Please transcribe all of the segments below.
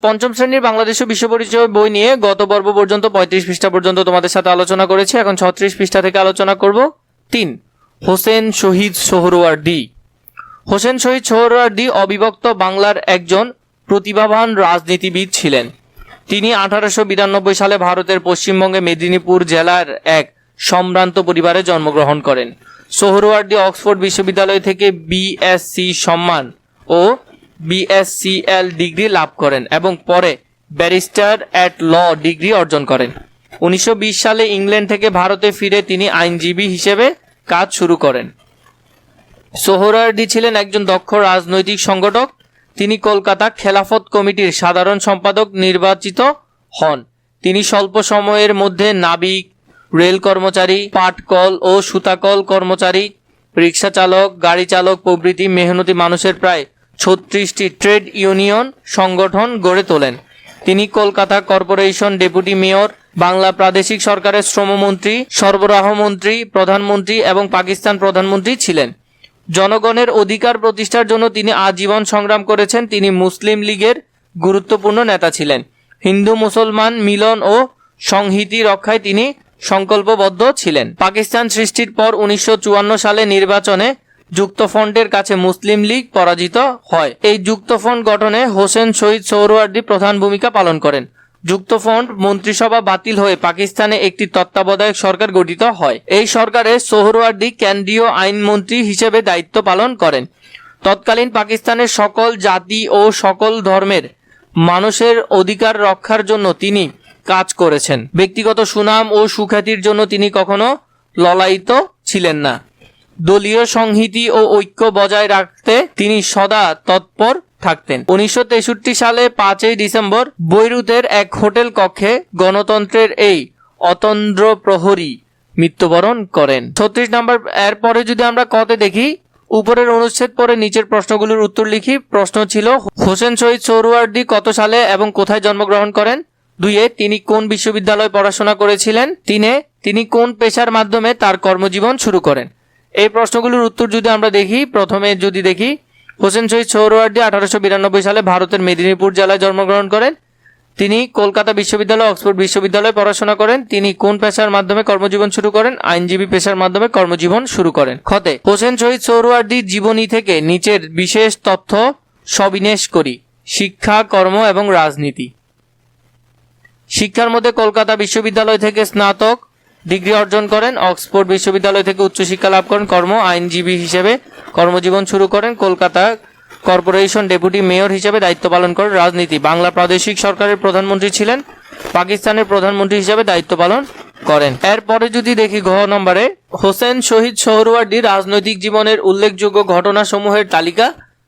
পঞ্চম শ্রেণীর বাংলাদেশ ও বিশ্ব পরিচয় বই নিয়ে গত পর্ব পর্যন্ত 35 পৃষ্ঠা পর্যন্ত তোমাদের সাথে আলোচনা করেছি। এখন 36 পৃষ্ঠা থেকে আলোচনা করব। 3. হোসেন শহীদ সোহরাওয়ার্দী। হোসেন শহীদ সোহরাওয়ার্দী অবিভক্ত বাংলার একজন প্রতিভাবান রাজনীতিবিদ ছিলেন। তিনি 1892 সালে ভারতের পশ্চিমবঙ্গে মেদিনীপুর জেলার এক সম্ভ্রান্ত পরিবারে জন্মগ্রহণ করেন। সোহরাওয়ার্দী অক্সফোর্ড বিশ্ববিদ্যালয় থেকে বিএসসি সম্মান ও বিএসসিএল ডিগ্রি লাভ করেন এবং পরে ব্যারিস্টার অ্যাট ল ডিগ্রি অর্জন করেন। 1920 সালে ইংল্যান্ড থেকে ভারতে ফিরে তিনি আইনজীবী হিসেবে কাজ শুরু করেন। সোহরাওয়ার্দী ছিলেন একজন দক্ষ রাজনৈতিক সংগঠক। তিনি কলকাতা খেলাফত কমিটির সাধারণ সম্পাদক নির্বাচিত হন। তিনি স্বল্প সময়ের মধ্যে নাবিক, রেল কর্মচারী, পাটকল ও সুতাকল কর্মচারী, রিক্সা চালক, গাড়ি চালক প্রভৃতি মেহনতি মানুষের প্রায় 36টি ট্রেড ইউনিয়ন সংগঠন গড়ে তোলেন। তিনি Kolkata corporation deputy mayor, Bangla প্রাদেশিক সরকারের শ্রমমন্ত্রী, সরবরাহ মন্ত্রী, প্রধানমন্ত্রী এবং পাকিস্তান প্রধানমন্ত্রী ছিলেন। জনগণের অধিকার প্রতিষ্ঠার জন্য তিনি আজীবন সংগ্রাম করেছেন। তিনি মুসলিম লীগের গুরুত্বপূর্ণ নেতা ছিলেন। হিন্দু মুসলমান মিলন ও সংহতি রক্ষায় তিনি সংকল্পবদ্ধ ছিলেন। পাকিস্তান সৃষ্টির পর 1954 সালে নির্বাচনে যুক্তফ্রন্টের কাছে মুসলিম লীগ পরাজিত হয়। এই যুক্তফ্রন্ট গঠনে হোসেন শহীদ সোহরাওয়ার্দী প্রধান ভূমিকা পালন করেন। যুক্তফ্রন্ট মন্ত্রিসভা বাতিল হয়ে পাকিস্তানে একটি তত্ত্বাবধায়ক সরকার গঠিত হয়। এই সরকারে সোহরাওয়ার্দী কেন্দ্রীয় আইনমন্ত্রী হিসেবে দায়িত্ব পালন করেন। তৎকালীন পাকিস্তানের সকল জাতি ও সকল ধর্মের মানুষের অধিকার রক্ষার জন্য তিনি কাজ করেছেন। ব্যক্তিগত সুনাম ও সুখ্যাতির জন্য তিনি কখনো ললায়িত ছিলেন না। দলীয় সংহতি ও ঐক্য বজায় রাখতে তিনি সদা তৎপর থাকতেন। 1963 সালে 5 ডিসেম্বর বৈরুতের এক হোটেল কক্ষে গণতন্ত্রের এই অতন্দ্র প্রহরী মৃত্যুবরণ করেন। 36 নম্বর এরপরে যদি আমরা কতে দেখি, উপরের অনুচ্ছেদ পরে নিচের প্রশ্নগুলোর উত্তর লিখি। প্রশ্ন ছিল, হোসেন শহীদ সোহরাওয়ার্দী কত সালে এবং কোথায় জন্মগ্রহণ করেন? 2 তিনি কোন বিশ্ববিদ্যালয়ে পড়াশোনা করেছিলেন? 3 তিনি কোন পেশার মাধ্যমে তার কর্মজীবন শুরু করেন? এই প্রশ্নগুলোর উত্তর যদি আমরা দেখি, প্রথমে যদি দেখি, হোসেন শহীদ সোহরাওয়ার্দী 1892 সালে ভারতের মেদিনীপুর জেলায় জন্মগ্রহণ করেন। তিনি কলকাতা বিশ্ববিদ্যালয়, অক্সফোর্ড বিশ্ববিদ্যালয়ে পড়াশোনা করেন। তিনি কোন পেশার মাধ্যমে কর্মজীবন শুরু করেন? আইনজীবী পেশার মাধ্যমে কর্মজীবন শুরু করেন। খতে হোসেন শহীদ সোহরাওয়ার্দীর জীবনী থেকে নিচের বিশেষ তথ্য সবিশেষ করি। শিক্ষা, কর্ম এবং রাজনীতি। শিক্ষার মধ্যে কলকাতা বিশ্ববিদ্যালয় থেকে স্নাতক ডিগ্রি অর্জন করেন, অক্সফোর্ড বিশ্ববিদ্যালয় থেকে উচ্চশিক্ষা লাভ করেন। কর্ম, আইনজীবী হিসেবে কর্মজীবন শুরু করেন। কলকাতা কর্পোরেশন ডেপুটি মেয়র হিসেবে দায়িত্ব পালন করেন। রাজনীতি, বাংলা প্রাদেশিক সরকারের প্রধানমন্ত্রী ছিলেন। পাকিস্তানের প্রধানমন্ত্রী হিসেবে দায়িত্ব পালন করেন। এরপরে যদি দেখি ঘ নম্বরে, হোসেন শহীদ সোহরাওয়ার্দীর রাজনৈতিক জীবনের উল্লেখযোগ্য ঘটনাসমূহের তালিকা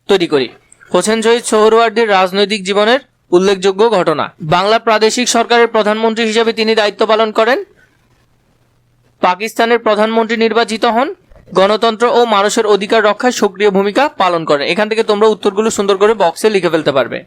তৈরি করি। হোসেন শহীদ সোহরাওয়ার্দীর রাজনৈতিক জীবনের উল্লেখযোগ্য ঘটনা। বাংলা প্রাদেশিক সরকারের প্রধানমন্ত্রী হিসেবে তিনি দায়িত্ব পালন করেন। পাকিস্তানের প্রধানমন্ত্রী নির্বাচিত হন। গণতন্ত্র ও মানুষের অধিকার রক্ষায় সক্রিয় ভূমিকা পালন করেন। এখান থেকে তোমরা উত্তরগুলো সুন্দর করে বক্সে লিখে ফেলতে পারবে।